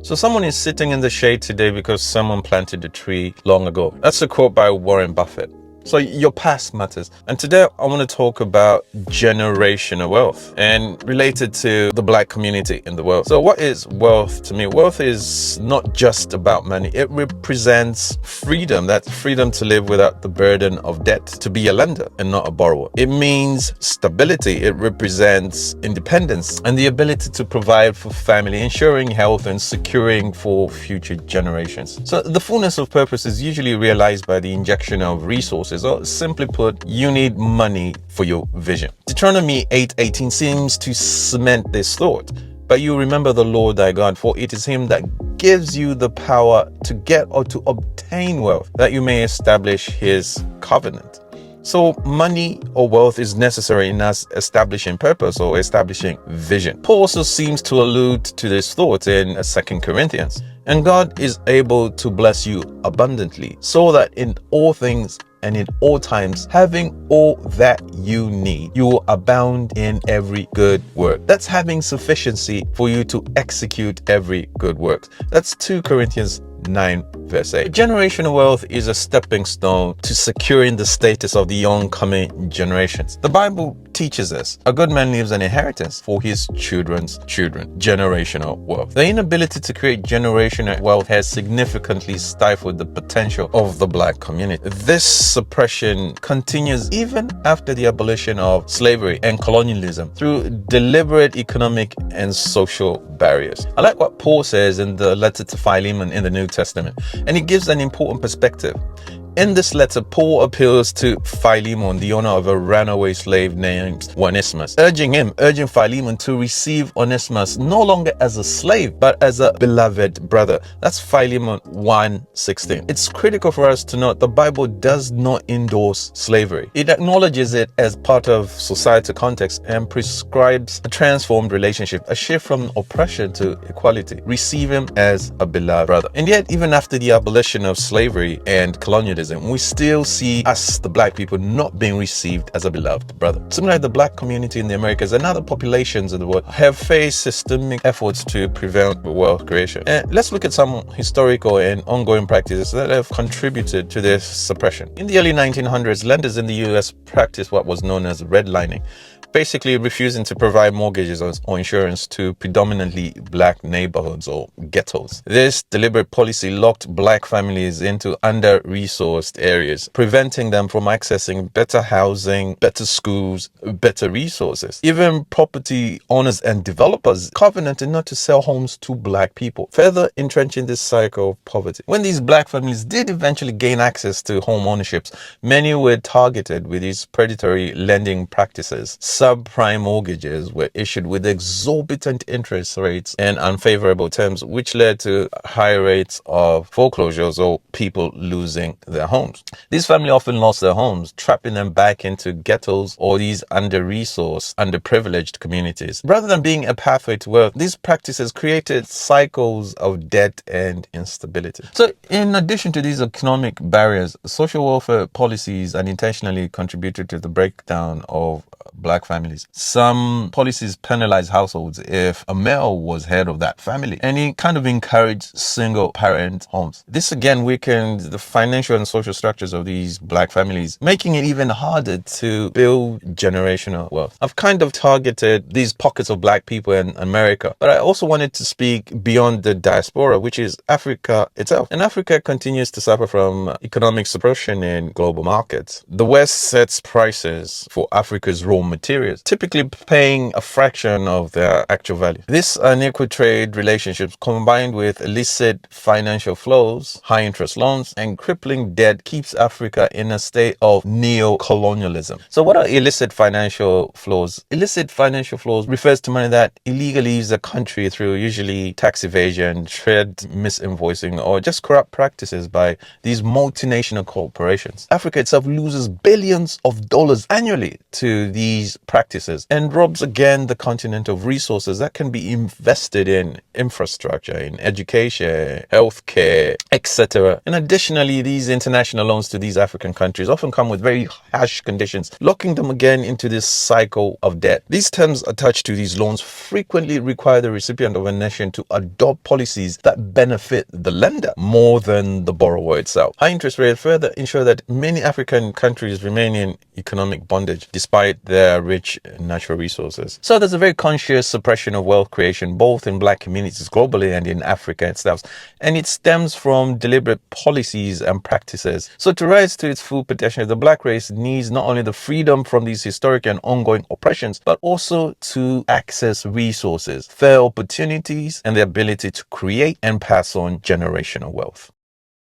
So someone is sitting in the shade today because someone planted a tree long ago. That's a quote by Warren Buffett. So your past matters. And today I want to talk about generational wealth and related to the Black community in the world. So what is wealth to me? Wealth is not just about money. It represents freedom. That's freedom to live without the burden of debt, to be a lender and not a borrower. It means stability. It represents independence and the ability to provide for family, ensuring health and securing for future generations. So the fullness of purpose is usually realized by the injection of resources. Or simply put, you need money for your vision. Deuteronomy 8:18 seems to cement this thought. But you remember the Lord thy God, for it is him that gives you the power to get or to obtain wealth, that you may establish his covenant. So money or wealth is necessary in us establishing purpose or establishing vision. Paul also seems to allude to this thought in 2 Corinthians. And God is able to bless you abundantly, so that in all things and in all times, having all that you need, you will abound in every good work. That's having sufficiency for you to execute every good work. That's 2 Corinthians 9 verse 8. Generational wealth is a stepping stone to securing the status of the oncoming generations. The Bible teaches us a good man leaves an inheritance for his children's children. Generational wealth. The inability to create generational wealth has significantly stifled the potential of the Black community. This suppression continues even after the abolition of slavery and colonialism through deliberate economic and social barriers. I like what Paul says in the letter to Philemon in the New Testament, and it gives an important perspective. In this letter, Paul appeals to Philemon, the owner of a runaway slave named Onesimus, urging Philemon to receive Onesimus no longer as a slave, but as a beloved brother. That's Philemon 1:16. It's critical for us to note the Bible does not endorse slavery. It acknowledges it as part of societal context and prescribes a transformed relationship, a shift from oppression to equality. Receive him as a beloved brother. And yet, even after the abolition of slavery and colonialism, we still see us, the Black people, not being received as a beloved brother. Similarly, the Black community in the Americas and other populations in the world have faced systemic efforts to prevent wealth creation. And let's look at some historical and ongoing practices that have contributed to this suppression. In the early 1900s, lenders in the US practiced what was known as redlining, basically refusing to provide mortgages or insurance to predominantly Black neighborhoods or ghettos. This deliberate policy locked Black families into under-resourced areas, preventing them from accessing better housing, better schools, better resources. Even property owners and developers covenanted not to sell homes to Black people, further entrenching this cycle of poverty. When these Black families did eventually gain access to home ownerships, many were targeted with these predatory lending practices. Subprime mortgages were issued with exorbitant interest rates and unfavorable terms, which led to high rates of foreclosures or people losing their homes. These families often lost their homes, trapping them back into ghettos or these under-resourced, underprivileged communities. Rather than being a pathway to wealth, these practices created cycles of debt and instability. So in addition to these economic barriers, social welfare policies unintentionally contributed to the breakdown of Black families. Some policies penalize households if a male was head of that family, and it kind of encouraged single parent homes. This again weakened the financial and social structures of these Black families, making it even harder to build generational wealth. I've kind of targeted these pockets of Black people in America, but I also wanted to speak beyond the diaspora, which is Africa itself. And Africa continues to suffer from economic suppression in global markets. The West sets prices for Africa's raw materials, typically paying a fraction of their actual value. This unequal trade relationships combined with illicit financial flows, high interest loans, and crippling debt keeps Africa in a state of neo-colonialism. So what are illicit financial flows? Illicit financial flows refers to money that illegally leaves the country through usually tax evasion, trade misinvoicing, or just corrupt practices by these multinational corporations. Africa itself loses billions of dollars annually to these practices and robs again the continent of resources that can be invested in infrastructure, in education, healthcare, etc. And additionally, these international loans to these African countries often come with very harsh conditions, locking them again into this cycle of debt. These terms attached to these loans frequently require the recipient of a nation to adopt policies that benefit the lender more than the borrower itself. High interest rates further ensure that many African countries remain in economic bondage despite their rich natural resources. So there's a very conscious suppression of wealth creation both in black communities globally and in Africa itself, and it stems from deliberate policies and practices. So to rise to its full potential, the black race needs not only the freedom from these historic and ongoing oppressions, but also to access resources, fair opportunities, and the ability to create and pass on generational wealth.